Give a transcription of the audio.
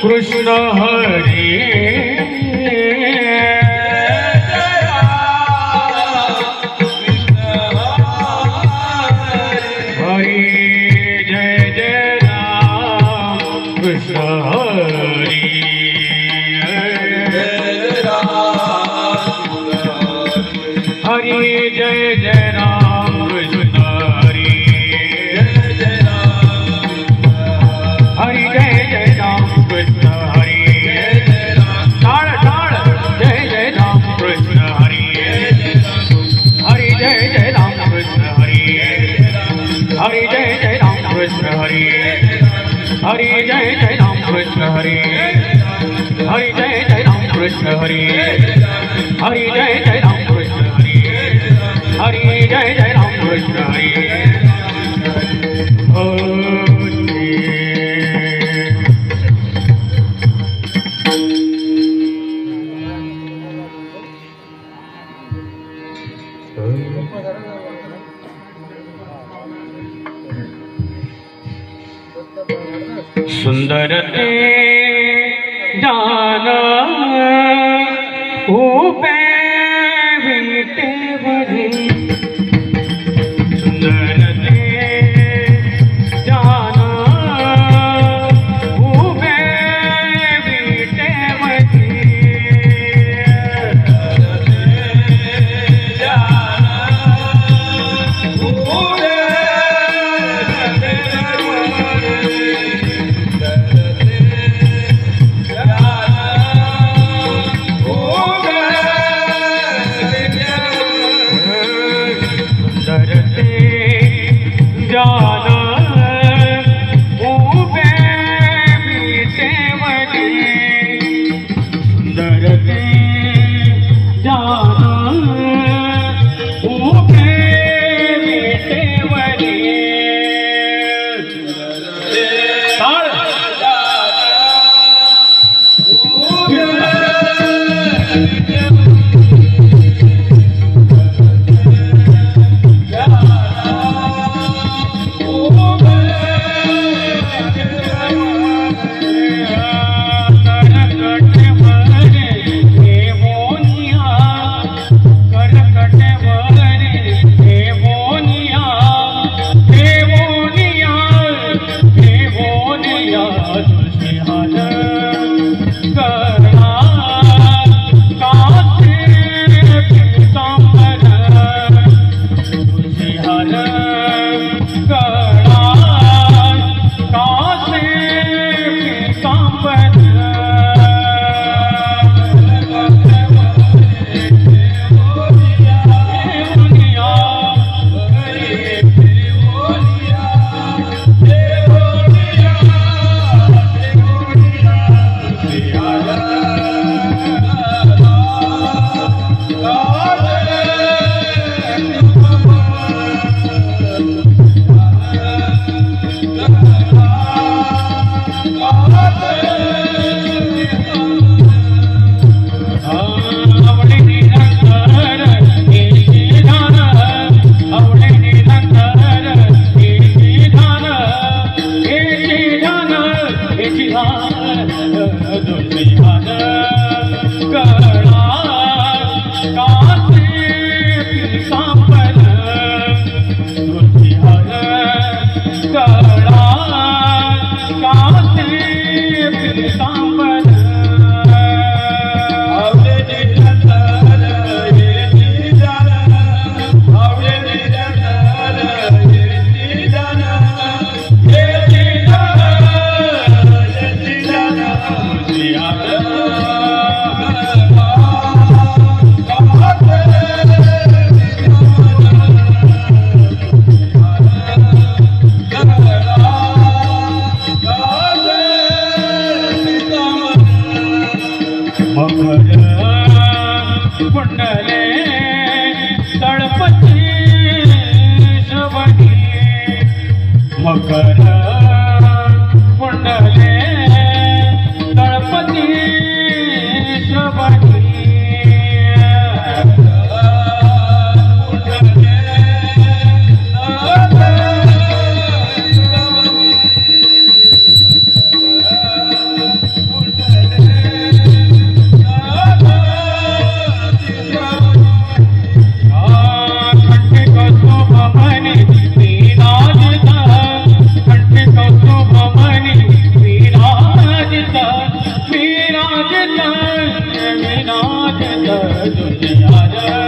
कृष्ण हरी हरी जय जय राम कृष्ण हरी हरी जय जय राम कृष्ण हरी हरी जय जय राम कृष्ण हरी ताड़ ताड़ जय जय राम कृष्ण हरी हरी जय जय राम कृष्ण हरी हरी जय जय राम कृष्ण हरी हरी जय जय राम कृष्ण हरी हरी जय जय राम कृष्ण हरी हरी जय जय राम कृष्ण हरी हरी जय जय राम कृष्ण हरी सुंदर ते जाना ऊपे विते बधी सुंदर ते जाना ऊपे विते बधी मकर कुंडले तळपती शबरी मकर कुंडले तळपती शबरी विराजत